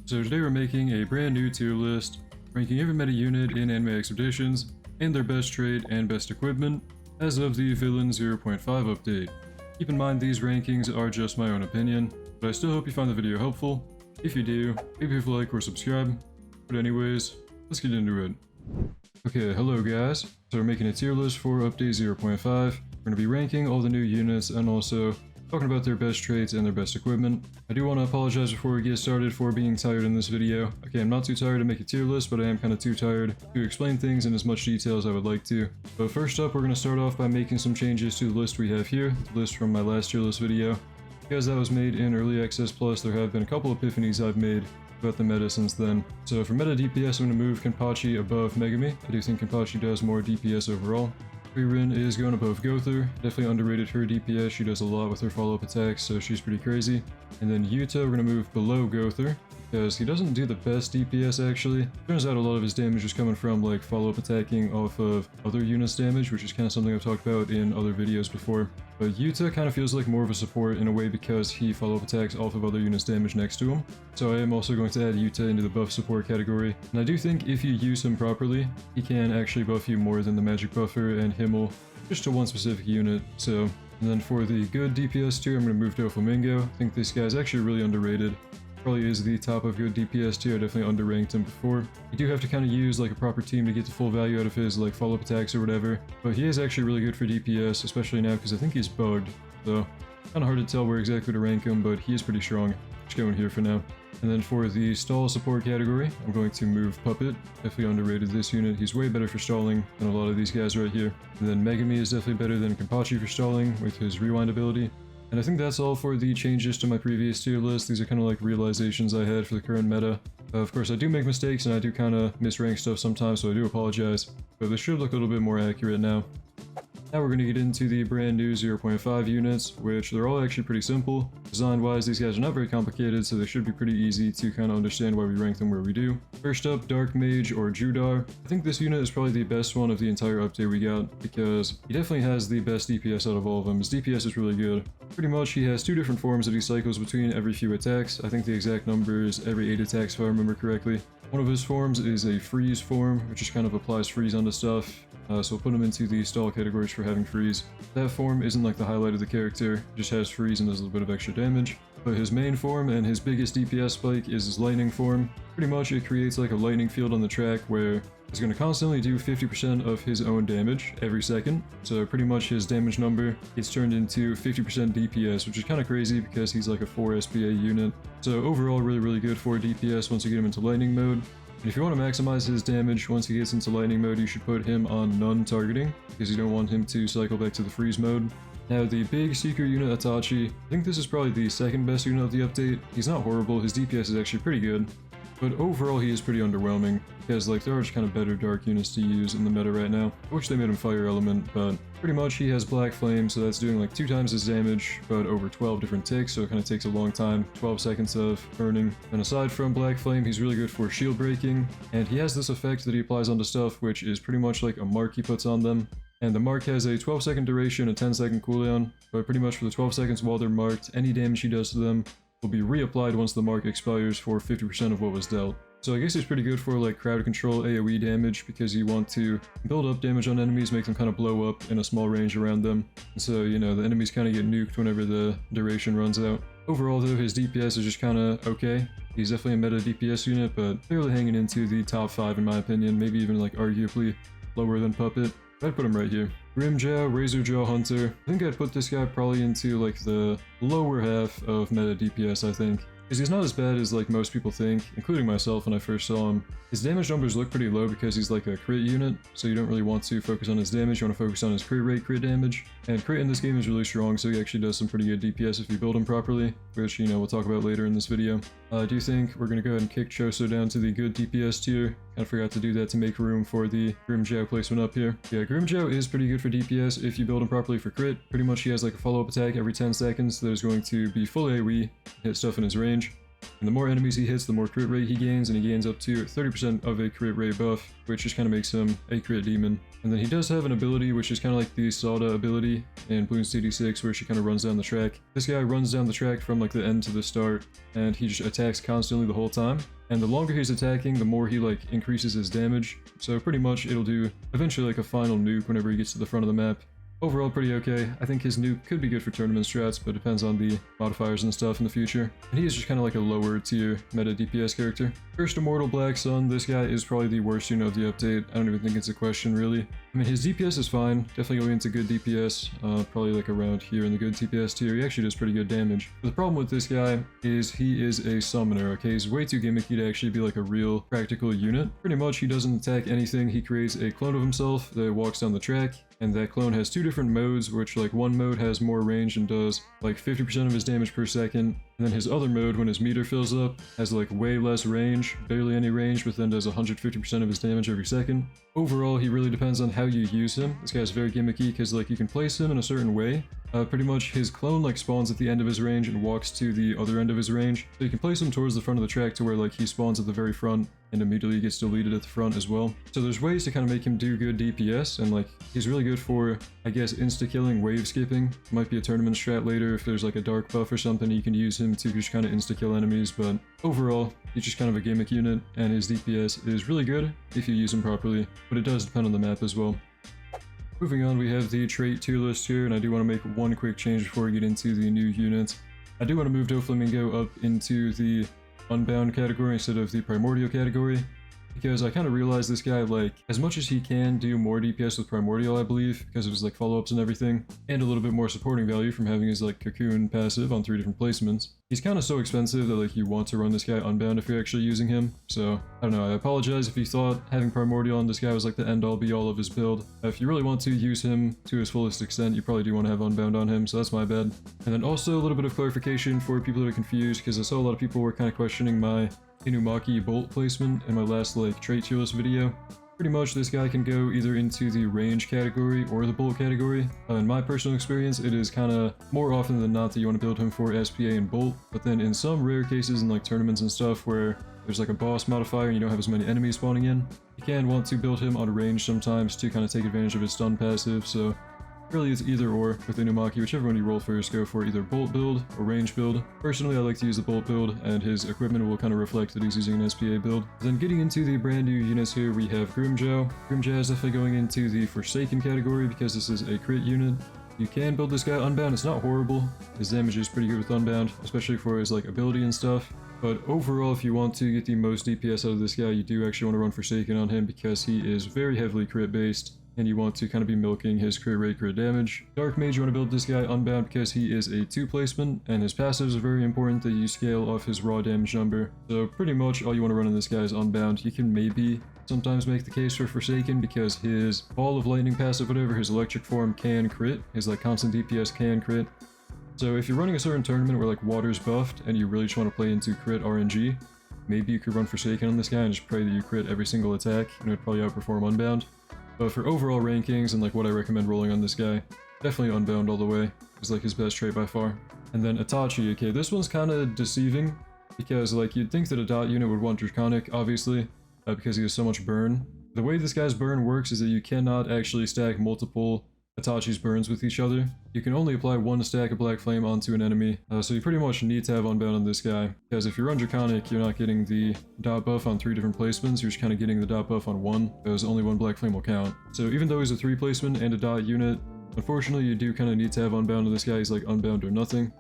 So today we're making a brand new tier list, ranking every meta unit in Anime Expeditions, and their best trait and best equipment, as of the Villain 0.5 update. Keep in mind these rankings are just my own opinion, but I still hope you find the video helpful. If you do, maybe leave a like or subscribe. But anyways, let's get into it. Okay, hello guys. So we're making a tier list for update 0.5. We're going to be ranking all the new units and also talking about their best traits and their best equipment. I do want to apologize before we get started for being tired in this video. Okay, I'm not too tired to make a tier list, but I am kind of too tired to explain things in as much detail as I would like to. But first up, we're going to start off by making some changes to the list we have here, the list from my last tier list video. Because that was made in Early Access Plus, there have been a couple epiphanies I've made about the meta since then. So for meta DPS, I'm going to move Kenpachi above Megami. I do think Kenpachi does more DPS overall. Frieren is going above Gowther. Definitely underrated her DPS. She does a lot with her follow-up attacks, so she's pretty crazy. And then Yuta, we're going to move below Gowther, because he doesn't do the best DPS actually. Turns out a lot of his damage is coming from like follow-up attacking off of other units' damage, which is kind of something I've talked about in other videos before. But Yuta kind of feels like more of a support in a way because he follow-up attacks off of other units' damage next to him. So I am also going to add Yuta into the buff support category. And I do think if you use him properly, he can actually buff you more than the magic buffer and Himmel, just to one specific unit. So, and then for the good DPS tier, I'm going to move Doflamingo. I think this guy's actually really underrated. Probably is the top of good DPS tier. I definitely underranked him before. You do have to kind of use like a proper team to get the full value out of his like follow-up attacks or whatever, but he is actually really good for DPS, especially now because I think he's bugged, so kind of hard to tell where exactly to rank him, but he is pretty strong. Just going here for now. And then for the stall support category, I'm going to move Puppet. Definitely underrated this unit. He's way better for stalling than a lot of these guys right here. And then Megami is definitely better than Kenpachi for stalling with his rewind ability. And I think that's all for the changes to my previous tier list. These are kind of like realizations I had for the current meta. Of course, I do make mistakes and I do kind of misrank stuff sometimes, so I do apologize. But this should look a little bit more accurate now. Now we're going to get into the brand new 0.5 units, which they're all actually pretty simple. Design-wise, these guys are not very complicated, so they should be pretty easy to kind of understand why we rank them where we do. First up, Dark Mage or Judar. I think this unit is probably the best one of the entire update we got, because he definitely has the best DPS out of all of them. His DPS is really good. Pretty much, he has two different forms that he cycles between every few attacks. I think the exact number is every 8 attacks if I remember correctly. One of his forms is a freeze form, which just kind of applies freeze onto stuff. So we'll put him into the stall categories for having freeze. That form isn't like the highlight of the character, just has freeze and does a little bit of extra damage. But his main form and his biggest DPS spike is his lightning form. Pretty much it creates like a lightning field on the track where he's going to constantly do 50% of his own damage every second. So pretty much his damage number gets turned into 50% DPS, which is kind of crazy because he's like a 4 SPA unit. So overall really good for DPS once you get him into lightning mode. And if you want to maximize his damage once he gets into lightning mode, you should put him on none targeting, because you don't want him to cycle back to the freeze mode. Now the big secret unit Itachi, I think this is probably the second best unit of the update. He's not horrible, his DPS is actually pretty good, but overall he is pretty underwhelming, because like there are just kind of better dark units to use in the meta right now. I wish they made him fire element, but pretty much he has black flame, so that's doing like 2 times his damage, but over 12 different ticks, so it kind of takes a long time, 12 seconds of burning. And aside from black flame, he's really good for shield breaking, and he has this effect that he applies onto stuff, which is pretty much like a mark he puts on them. And the mark has a 12-second duration, a 10-second cooldown, but pretty much for the 12 seconds while they're marked, any damage he does to them will be reapplied once the mark expires for 50% of what was dealt. So I guess it's pretty good for like crowd control AoE damage, because you want to build up damage on enemies, make them kind of blow up in a small range around them. And so, you know, the enemies kind of get nuked whenever the duration runs out. Overall though, his DPS is just kind of okay. He's definitely a meta DPS unit, but barely hanging into the top 5 in my opinion, maybe even like arguably lower than Puppet. I'd put him right here. Grimmjow, Razorjaw Hunter. I think I'd put this guy probably into like the lower half of meta DPS, I think. Because he's not as bad as like most people think, including myself when I first saw him. His damage numbers look pretty low because he's like a crit unit, so you don't really want to focus on his damage, you want to focus on his crit rate, crit damage. And crit in this game is really strong, so he actually does some pretty good DPS if you build him properly, which, you know, we'll talk about later in this video. I do think we're going to go ahead and kick Choso down to the good DPS tier. Kind of forgot to do that to make room for the Grimmjow placement up here. Yeah, Grimmjow is pretty good for DPS if you build him properly for crit. Pretty much he has like a follow-up attack every 10 seconds that is going to be full AoE, hit stuff in his range. And the more enemies he hits, the more crit rate he gains, and he gains up to 30% of a crit rate buff, which just kind of makes him a crit demon. And then he does have an ability, which is kind of like the Sada ability in Bloons TD6, where she kind of runs down the track. This guy runs down the track from like the end to the start, and he just attacks constantly the whole time. And the longer he's attacking, the more he like increases his damage. So pretty much it'll do eventually like a final nuke whenever he gets to the front of the map. Overall, pretty okay. I think his nuke could be good for tournament strats, but depends on the modifiers and stuff in the future. And he is just kind of like a lower tier meta DPS character. Cursed Immortal Black Sun, this guy is probably the worst unit of the update. I don't even think it's a question, really. I mean, his DPS is fine, definitely going into good DPS, probably like around here in the good DPS tier. He actually does pretty good damage. But the problem with this guy is he is a summoner, okay? He's way too gimmicky to actually be like a real practical unit. Pretty much, he doesn't attack anything. He creates a clone of himself that walks down the track, and that clone has two different modes, which like one mode has more range and does like 50% of his damage per second, and then his other mode, when his meter fills up, has like way less range, barely any range, but then does 150% of his damage every second. Overall, he really depends on how you use him. This guy's very gimmicky because like you can place him in a certain way. Pretty much his clone like spawns at the end of his range and walks to the other end of his range. So you can place him towards the front of the track to where like he spawns at the very front and immediately gets deleted at the front as well. So there's ways to kind of make him do good DPS, and like he's really good for, I guess, insta-killing, wave skipping. Might be a tournament strat later if there's like a dark buff or something. You can use him to just kind of insta-kill enemies, but overall he's just kind of a gimmick unit, and his DPS is really good if you use him properly, but it does depend on the map as well. Moving on, we have the trait tier list here, and I do want to make one quick change before we get into the new units. I do want to move Doflamingo up into the Unbound category instead of the Primordial category, because I kind of realized this guy, like, as much as he can do more DPS with Primordial, I believe, because of his, like, follow-ups and everything, and a little bit more supporting value from having his, like, Cocoon passive on 3 different placements. He's kind of so expensive that, like, you want to run this guy Unbound if you're actually using him, so, I don't know, I apologize if you thought having Primordial on this guy was, like, the end-all be-all of his build. If you really want to use him to his fullest extent, you probably do want to have Unbound on him, so that's my bad. And then also a little bit of clarification for people that are confused, because I saw a lot of people were kind of questioning my Inumaki bolt placement in my last like trait tier list video. Pretty much this guy can go either into the range category or the bolt category. In my personal experience, it is kind of more often than not that you want to build him for SPA and bolt, but then in some rare cases in like tournaments and stuff where there's like a boss modifier and you don't have as many enemies spawning in, you can want to build him on range sometimes to kind of take advantage of his stun passive, so really it's either or with Inumaki. Whichever one you roll first, go for either bolt build or range build. Personally, I like to use the bolt build, and his equipment will kind of reflect that he's using an SPA build. Then getting into the brand new units here, we have Grimmjow. Grimmjow is definitely going into the Forsaken category because this is a crit unit. You can build this guy Unbound, it's not horrible. His damage is pretty good with Unbound, especially for his like ability and stuff. But overall, if you want to get the most DPS out of this guy, you do actually want to run Forsaken on him because he is very heavily crit based, and you want to kind of be milking his crit rate, crit damage. Dark Mage, you want to build this guy Unbound because he is a 2 placement, and his passives are very important that you scale off his raw damage number. So pretty much all you want to run in this guy is Unbound. You can maybe sometimes make the case for Forsaken because his Ball of Lightning passive, whatever, his electric form can crit, his like constant DPS can crit. So if you're running a certain tournament where like water's buffed and you really just want to play into crit RNG, maybe you could run Forsaken on this guy and just pray that you crit every single attack, and it would probably outperform Unbound. But for overall rankings and like what I recommend rolling on this guy, definitely Unbound all the way. It's like his best trait by far. And then Itachi, okay, this one's kind of deceiving because like you'd think that a dot unit would want Draconic, obviously, because he has so much burn. The way this guy's burn works is that you cannot actually stack multiple Itachi's burns with each other. You can only apply one stack of Black Flame onto an enemy, so you pretty much need to have Unbound on this guy, because if you run Draconic, you're not getting the dot buff on 3 different placements, you're just kind of getting the dot buff on one, because only one Black Flame will count. So even though he's a 3 placement and a dot unit, unfortunately you do kind of need to have Unbound on this guy. He's like Unbound or nothing.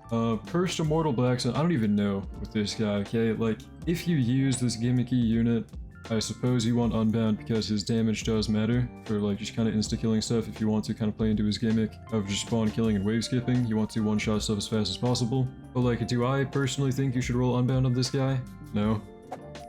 Cursed Immortal Black Sun, I don't even know with this guy, okay? Like, if you use this gimmicky unit, I suppose you want Unbound because his damage does matter for like just kind of insta-killing stuff. If you want to kind of play into his gimmick of just spawn killing and wave skipping, you want to one-shot stuff as fast as possible. But like, do I personally think you should roll Unbound on this guy? No.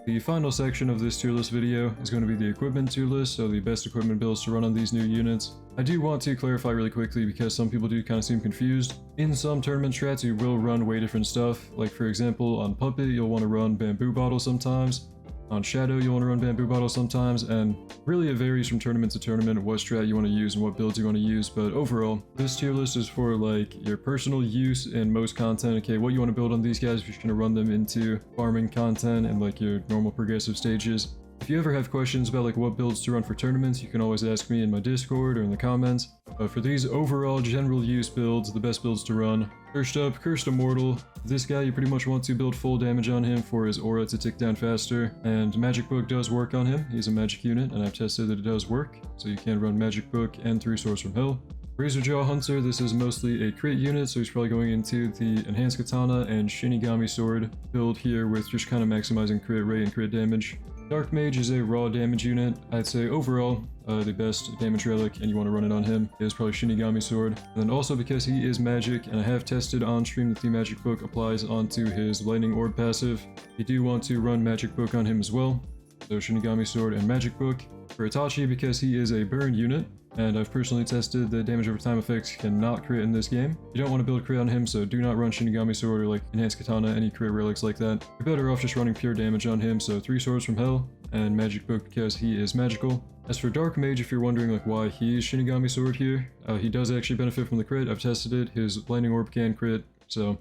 The final section of this tier list video is going to be the equipment tier list, so the best equipment builds to run on these new units. I do want to clarify really quickly because some people do kind of seem confused. In some tournament strats, you will run way different stuff. Like for example, on Puppet, you'll want to run Bamboo Bottle sometimes. On Shadow, you'll want to run Bamboo Bottle sometimes, and really it varies from tournament to tournament what strat you want to use and what builds you want to use, but overall, this tier list is for like your personal use in most content. Okay, what you want to build on these guys if you're going to run them into farming content and like your normal progressive stages. If you ever have questions about like what builds to run for tournaments, you can always ask me in my Discord or in the comments. But for these overall general use builds, the best builds to run. First up, Cursed Immortal. This guy, you pretty much want to build full damage on him for his aura to tick down faster. And Magic Book does work on him. He's a magic unit, and I've tested that it does work. So you can run Magic Book and 3 Swords from Hell. Razorjaw Hunter, this is mostly a crit unit, so he's probably going into the Enhanced Katana and Shinigami Sword build here with just kind of maximizing crit rate and crit damage. Dark Mage is a raw damage unit. I'd say overall, the best damage relic, and you want to run it on him, is probably Shinigami Sword. And then also because he is magic, and I have tested on stream that the Magic Book applies onto his Lightning Orb passive, you do want to run Magic Book on him as well. So Shinigami Sword and Magic Book. For Itachi, because he is a burn unit, and I've personally tested the damage over time effects cannot crit in this game. You don't want to build crit on him, so do not run Shinigami Sword or like Enhanced Katana, any crit relics like that. You're better off just running pure damage on him, so 3 Swords from Hell and Magic Book because he is magical. As for Dark Mage, if you're wondering like why he's Shinigami Sword here, he does actually benefit from the crit. I've tested it, his Lightning Orb can crit, so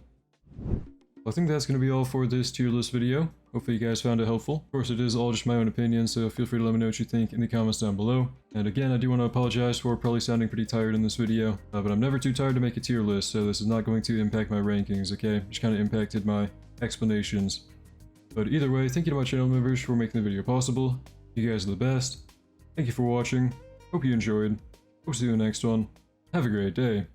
I think that's going to be all for this tier list video. Hopefully you guys found it helpful. Of course, it is all just my own opinion, so feel free to let me know what you think in the comments down below. And again, I do want to apologize for probably sounding pretty tired in this video, but I'm never too tired to make a tier list, so this is not going to impact my rankings, okay? Just kind of impacted my explanations. But either way, thank you to my channel members for making the video possible. You guys are the best. Thank you for watching. Hope you enjoyed. Hope to see you in the next one. Have a great day.